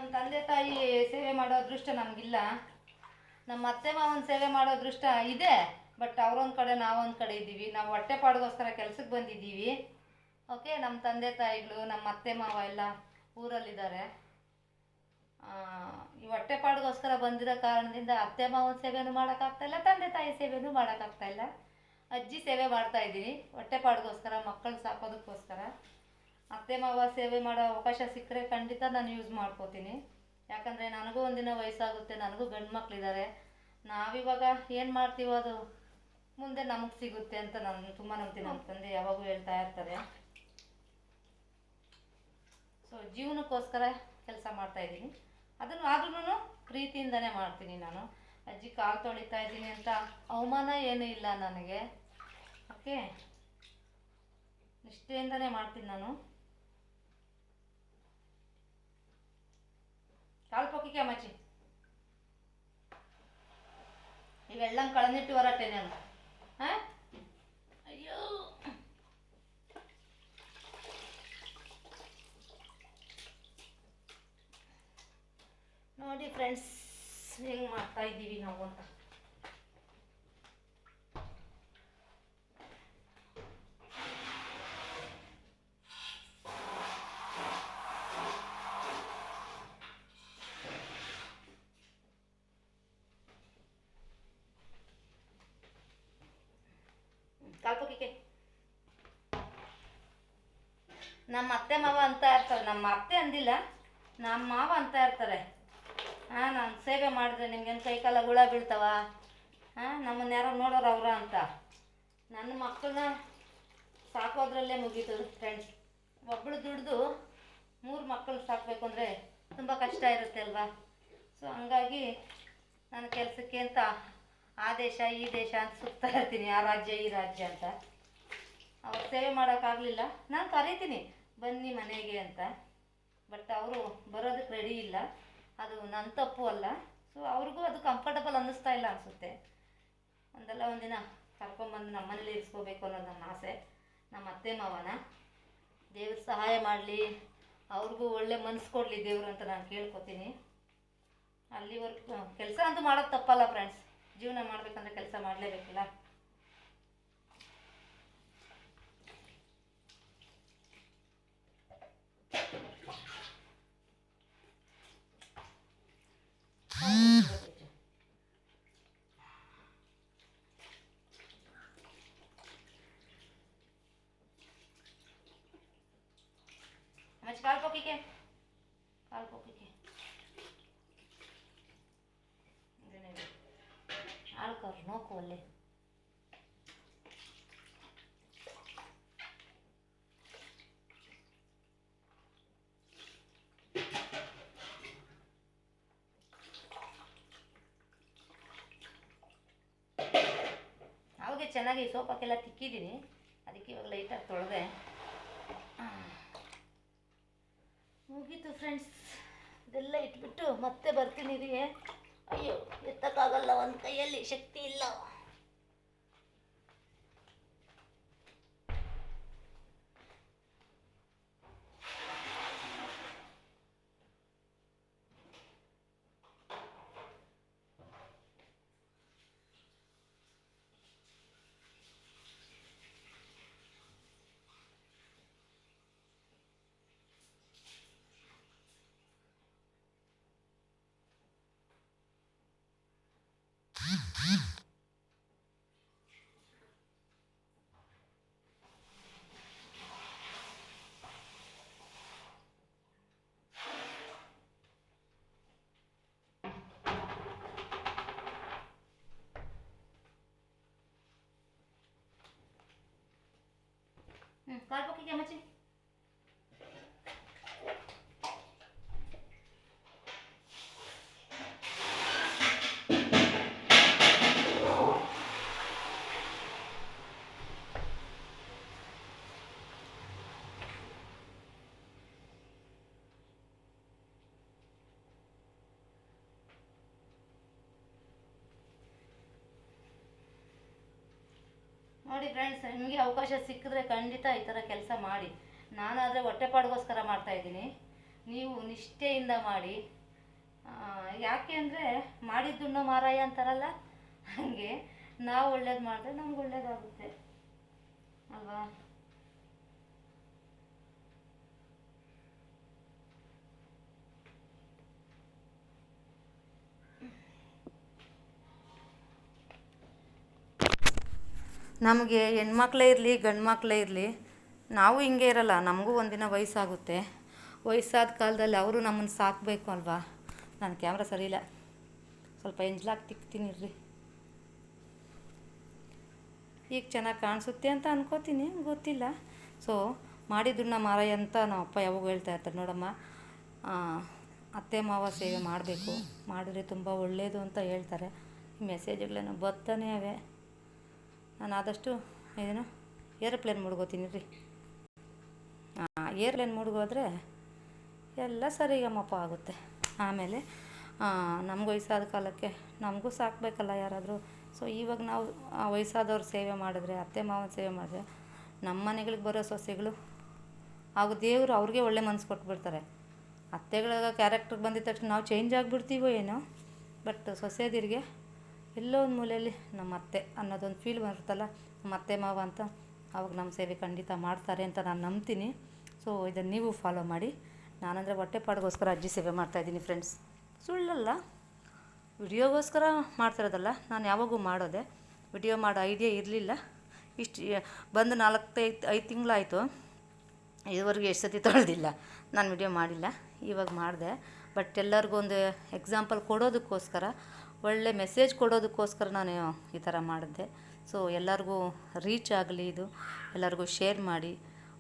ನಮ್ಮ ತಂದೆ ತಾಯಿ ಸೇವೆ ಮಾಡೋ ಅದೃಷ್ಟ ನಮಗಿಲ್ಲ. ನಮ್ಮ ಅತ್ತೆ ಮಾವನ ಸೇವೆ ಮಾಡೋ ಅದೃಷ್ಟ ಇದೆ, ಬಟ್ ಅವರೊಂದು ಕಡೆ ನಾವೊಂದು ಕಡೆ ಇದ್ದೀವಿ. ನಾವು ಹೊಟ್ಟೆಪಾಡಿಗೋಸ್ಕರ ಕೆಲ್ಸಕ್ಕೆ ಬಂದಿದ್ದೀವಿ. ಓಕೆ, ನಮ್ಮ ತಂದೆ ತಾಯಿಗಳು ನಮ್ಮ ಅತ್ತೆ ಮಾವ ಎಲ್ಲ ಊರಲ್ಲಿದ್ದಾರೆ. ಈ ಹೊಟ್ಟೆಪಾಡಿಗೋಸ್ಕರ ಬಂದಿರೋ ಕಾರಣದಿಂದ ಅತ್ತೆ ಮಾವನ ಸೇವೆನೂ ಮಾಡೋಕ್ಕಾಗ್ತಾಯಿಲ್ಲ, ತಂದೆ ತಾಯಿ ಸೇವೆನೂ ಮಾಡೋಕ್ಕಾಗ್ತಾಯಿಲ್ಲ. ಅಜ್ಜಿ ಸೇವೆ ಮಾಡ್ತಾಯಿದ್ದೀನಿ ಹೊಟ್ಟೆಪಾಡಿಗೋಸ್ಕರ, ಮಕ್ಕಳು ಸಾಕೋದಕ್ಕೋಸ್ಕರ. ಅತ್ತೆ ಮಾವ ಸೇವೆ ಮಾಡೋ ಅವಕಾಶ ಸಿಕ್ಕರೆ ಖಂಡಿತ ನಾನು ಯೂಸ್ ಮಾಡ್ಕೋತೀನಿ. ಯಾಕಂದರೆ ನನಗೂ ಒಂದಿನ ವಯಸ್ಸಾಗುತ್ತೆ, ನನಗೂ ಗಂಡು ಮಕ್ಕಳಿದ್ದಾರೆ. ನಾವಿವಾಗ ಏನು ಮಾಡ್ತೀವೋ ಅದು ಮುಂದೆ ನಮಗೆ ಸಿಗುತ್ತೆ ಅಂತ ನಾನು ತುಂಬ ನಂಬ್ತೀನಿ. ನಮ್ಮ ತಂದೆ ಯಾವಾಗೂ ಹೇಳ್ತಾ ಇರ್ತಾರೆ. ಸೊ ಜೀವನಕ್ಕೋಸ್ಕರ ಕೆಲಸ ಮಾಡ್ತಾಯಿದ್ದೀನಿ. ಅದನ್ನು ಆದ್ರೂ ಪ್ರೀತಿಯಿಂದನೇ ಮಾಡ್ತೀನಿ ನಾನು. ಅಜ್ಜಿ ಕಾಲು ತೊಳಿತಾ ಇದ್ದೀನಿ ಅಂತ ಅವಮಾನ ಏನೂ ಇಲ್ಲ ನನಗೆ. ಓಕೆ, ನಿಷ್ಠೆಯಿಂದನೇ ಮಾಡ್ತೀನಿ ನಾನು. ಕಾಲು ಪೊಕ್ಕಿಗೆ ಮಚ್ಚಿ ಇವೆಲ್ಲ ಕಳನಿಟ್ಟು ಹೊರಟೆ ನಾನು. ಹಾಂ, ಅಯ್ಯೋ ನೋಡಿ ಫ್ರೆಂಡ್ಸ್ ಹೆಂಗೆ ಮಾಡ್ತಾ ಇದ್ದೀವಿ ನಾವು ಅಂತ. ಕಾಲ್ಪೋಕಿಕೆ ನಮ್ಮ ಅತ್ತೆ ಮಾವ ಅಂತ ಇರ್ತಾರೆ. ನಮ್ಮ ಅತ್ತೆ ಅಂದಿಲ್ಲ, ನಮ್ಮ ಮಾವ ಅಂತ ಇರ್ತಾರೆ. ನಾನು ಸೇವೆ ಮಾಡಿದ್ರೆ ನಿಮ್ಗೇನು ಕೈಕಾಲ ಹುಳ ಬೀಳ್ತಾವ? ನಮ್ಮನ್ನು ಯಾರೋ ನೋಡೋರು ಅವ್ರ ಅಂತ. ನನ್ನ ಮಕ್ಕಳನ್ನ ಸಾಕೋದ್ರಲ್ಲೇ ಮುಗೀತು ಫ್ರೆಂಡ್ಸ್. ಒಬ್ಬಳು ದುಡ್ದು 3 ಮಕ್ಕಳು ಸಾಕಬೇಕು ಅಂದರೆ ತುಂಬ ಕಷ್ಟ ಇರುತ್ತೆ ಅಲ್ವಾ? ಸೊ ಹಂಗಾಗಿ ನನ್ನ ಕೆಲಸಕ್ಕೆ ಅಂತ ಆ ದೇಶ ಈ ದೇಶ ಅಂತ ಸುತ್ತಾ ಇರ್ತೀನಿ, ಆ ರಾಜ್ಯ ಈ ರಾಜ್ಯ ಅಂತ. ಅವ್ರು ಸೇವೆ ಮಾಡೋಕ್ಕಾಗಲಿಲ್ಲ, ನಾನು ಕರೀತೀನಿ ಬನ್ನಿ ಮನೆಗೆ ಅಂತ. ಬಟ್ ಅವರು ಬರೋದಕ್ಕೆ ರೆಡಿ ಇಲ್ಲ. ಅದು ನನ್ನ ತಪ್ಪು ಅಲ್ಲ. ಸೊ ಅವ್ರಿಗೂ ಅದು ಕಂಫರ್ಟಬಲ್ ಅನ್ನಿಸ್ತಾ ಇಲ್ಲ ಅನಿಸುತ್ತೆ. ಒಂದಲ್ಲ ಒಂದಿನ ಕರ್ಕೊಂಬಂದು ನಮ್ಮ ಮನೇಲಿ ಇರಿಸ್ಕೋಬೇಕು ಅನ್ನೋದು ನನ್ನ ಆಸೆ. ನಮ್ಮ ಅತ್ತೆ ಮಾವನ ದೇವ್ರ ಸಹಾಯ ಮಾಡಲಿ, ಅವ್ರಿಗೂ ಒಳ್ಳೆ ಮನಸ್ಸು ಕೊಡಲಿ ದೇವರು ಅಂತ ನಾನು ಕೇಳ್ಕೊತೀನಿ. ಅಲ್ಲಿವರೆಗೂ ಕೆಲಸ ಅಂತೂ ಮಾಡೋದು ತಪ್ಪಲ್ಲ ಫ್ರೆಂಡ್ಸ್. ಜೀವನ ಮಾಡಬೇಕಂದ್ರೆ ಕೆಲಸ ಮಾಡಲೇಬೇಕಲ್ಲ. ಕಾಲು ಪೋಕಿಕೆ ಆಳ್ಕವ್ರು ನೋಕು ಅಲ್ಲಿ. ಅವಾಗೆ ಚೆನ್ನಾಗಿ ಸೋಪಾಕೆಲ್ಲ ತಿಕ್ಕಿದ್ದೀನಿ, ಅದಕ್ಕೆ ಇವಾಗ ಲೈಟಾಗಿ ತೊಳೆದೆ. ಮುಗೀತು ಫ್ರೆಂಡ್ಸ್. ಇದೆಲ್ಲ ಇಟ್ಬಿಟ್ಟು ಮತ್ತೆ ಬರ್ತೀನಿ ರೀ. ಅಯ್ಯೋ ಎತ್ತಕ್ಕಾಗಲ್ಲ, ಒಂದು ಕೈಯಲ್ಲಿ ಶಕ್ತಿ ಇಲ್ಲ. ಕಾಲು ಪೊಕ್ಕಿಗೆ ಮಚ್ಚಿ. ನೋಡಿ ಫ್ರೆಂಡ್ಸ್, ನಿಮಗೆ ಅವಕಾಶ ಸಿಕ್ಕಿದ್ರೆ ಖಂಡಿತ ಈ ಥರ ಕೆಲಸ ಮಾಡಿ. ನಾನಾದರೆ ಹೊಟ್ಟೆಪಾಡಿಗೋಸ್ಕರ ಮಾಡ್ತಾಯಿದ್ದೀನಿ. ನೀವು ನಿಷ್ಠೆಯಿಂದ ಮಾಡಿ. ಯಾಕೆ ಅಂದರೆ ಮಾಡಿದ್ದುಣ್ಣೋ ಮಾರಾಯ ಅಂತಾರಲ್ಲ, ಹಾಗೆ ನಾವು ಒಳ್ಳೇದು ಮಾಡಿದ್ರೆ ನಮ್ಗೆ ಒಳ್ಳೇದಾಗುತ್ತೆ ಅಲ್ವಾ. ನಮಗೆ ಹೆಣ್ಮಕ್ಳೇ ಇರಲಿ ಗಂಡು ಮಕ್ಕಳೇ ಇರಲಿ, ನಾವು ಹಿಂಗೆ ಇರಲ್ಲ. ನಮಗೂ ಒಂದಿನ ವಯಸ್ಸಾಗುತ್ತೆ. ವಯಸ್ಸಾದ ಕಾಲದಲ್ಲಿ ಅವರು ನಮ್ಮನ್ನು ಸಾಕಬೇಕು ಅಲ್ವಾ. ನನ್ನ ಕ್ಯಾಮ್ರಾ ಸರಿ ಇಲ್ಲ, ಸ್ವಲ್ಪ ಎಂಜ್ಲಾಗಿ ತಿಕ್ತೀನಿ ಇರ್ರಿ. ಈಗ ಚೆನ್ನಾಗಿ ಕಾಣಿಸುತ್ತೆ ಅಂತ ಅನ್ಕೋತೀನಿ, ಗೊತ್ತಿಲ್ಲ. ಸೊ ಮಾಡಿದ್ದುಣ್ಣ ಮಾರಾಯ ಅಂತ ನಮ್ಮ ಅಪ್ಪ ಯಾವಾಗ ಹೇಳ್ತಾ ಇರ್ತಾರೆ ನೋಡಮ್ಮ, ಅತ್ತೆ ಮಾವ ಸೇವೆ ಮಾಡಬೇಕು, ಮಾಡಿದ್ರೆ ತುಂಬ ಒಳ್ಳೆಯದು ಅಂತ ಹೇಳ್ತಾರೆ. ಮೆಸೇಜ್ಗಳೇನೋ ಬರ್ತಾನೆ ಅವೆ. ನಾನು ಆದಷ್ಟು ಏನು ಏರೋಪ್ಲೇನ್ ಮುಡ್ಗೋತೀನಿ ರೀ. ಏರ್ಪ್ಲೇನ್ ಮುಡ್ಗೋದ್ರೆ ಎಲ್ಲ ಸರಿಗಮ್ಮಪ್ಪ ಆಗುತ್ತೆ. ಆಮೇಲೆ ನಮ್ಗೆ ವಯಸ್ಸಾದ ಕಾಲಕ್ಕೆ ನಮಗೂ ಸಾಕಬೇಕಲ್ಲ ಯಾರಾದರೂ. ಸೊ ಇವಾಗ ನಾವು ವಯಸ್ಸಾದವ್ರ ಸೇವೆ ಮಾಡಿದ್ರೆ, ಅತ್ತೆ ಮಾವನ ಸೇವೆ ಮಾಡಿದ್ರೆ, ನಮ್ಮ ಮನೆಗಳಿಗೆ ಬರೋ ಸೊಸೆಗಳು ಹಾಗೂ ದೇವರು ಅವ್ರಿಗೆ ಒಳ್ಳೆ ಮನಸ್ಸು ಕೊಟ್ಬಿಡ್ತಾರೆ. ಅತ್ತೆಗಳ ಕ್ಯಾರೆಕ್ಟ್ರಿಗೆ ಬಂದಿದ ತಕ್ಷಣ ನಾವು ಚೇಂಜ್ ಆಗಿಬಿಡ್ತೀವೋ ಏನೋ, ಬಟ್ ಸೊಸೆದಿರಿಗೆ ಎಲ್ಲೋ ಒಂದು ಮೂಲೆಯಲ್ಲಿ ನಮ್ಮ ಅತ್ತೆ ಅನ್ನೋದೊಂದು ಫೀಲ್ ಬರುತ್ತಲ್ಲ, ನಮ್ಮ ಅತ್ತೆ ಮಾವ ಅಂತ. ಅವಾಗ ನಮ್ಮ ಸೇವೆ ಖಂಡಿತ ಮಾಡ್ತಾರೆ ಅಂತ ನಾನು ನಂಬ್ತೀನಿ. ಸೊ ಇದನ್ನು ನೀವು ಫಾಲೋ ಮಾಡಿ. ನಾನಂದರೆ ಹೊಟ್ಟೆಪಾಡಿಗೋಸ್ಕರ ಅಜ್ಜಿ ಸೇವೆ ಮಾಡ್ತಾಯಿದ್ದೀನಿ ಫ್ರೆಂಡ್ಸ್, ಸುಳ್ಳಲ್ಲ. ವಿಡಿಯೋಗೋಸ್ಕರ ಮಾಡ್ತಿರೋದಲ್ಲ, ನಾನು ಯಾವಾಗೂ ಮಾಡೋದೆ. ವಿಡಿಯೋ ಮಾಡೋ ಐಡಿಯಾ ಇರಲಿಲ್ಲ. ಇಷ್ಟು ಬಂದು 4-5 ತಿಂಗಳಾಯಿತು. ಇದುವರೆಗೂ ಎಷ್ಟು ಸತಿ ತೊಳೆದಿಲ್ಲ, ನಾನು ವಿಡಿಯೋ ಮಾಡಿಲ್ಲ. ಇವಾಗ ಮಾಡಿದೆ. ಬಟ್ ಎಲ್ಲರಿಗೂ ಒಂದು ಎಕ್ಸಾಂಪಲ್ ಕೊಡೋದಕ್ಕೋಸ್ಕರ, ಒಳ್ಳೆ ಮೆಸೇಜ್ ಕೊಡೋದಕ್ಕೋಸ್ಕರ ನಾನು ಈ ಥರ ಮಾಡಿದ್ದೆ. ಸೊ ಎಲ್ಲರಿಗೂ ರೀಚ್ ಆಗಲಿ ಇದು. ಎಲ್ಲರಿಗೂ ಶೇರ್ ಮಾಡಿ.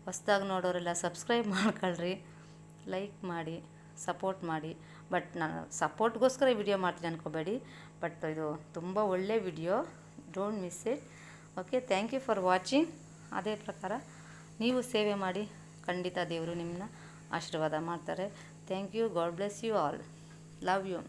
ಹೊಸ್ದಾಗಿ ನೋಡೋರೆಲ್ಲ ಸಬ್ಸ್ಕ್ರೈಬ್ ಮಾಡ್ಕೊಳ್ರಿ, ಲೈಕ್ ಮಾಡಿ, ಸಪೋರ್ಟ್ ಮಾಡಿ. ಬಟ್ ನಾನು ಸಪೋರ್ಟ್ಗೋಸ್ಕರ ವಿಡಿಯೋ ಮಾಡ್ತೀನಿ ಅಂದ್ಕೋಬೇಡಿ. ಬಟ್ ಇದು ತುಂಬ ಒಳ್ಳೆ video, don't miss it. Okay, thank you for watching. ಅದೇ ಪ್ರಕಾರ ನೀವು ಸೇವೆ ಮಾಡಿ, ಖಂಡಿತ ದೇವರು ನಿಮ್ಮನ್ನ ಆಶೀರ್ವಾದ ಮಾಡ್ತಾರೆ. Thank you. God bless you all. Love you.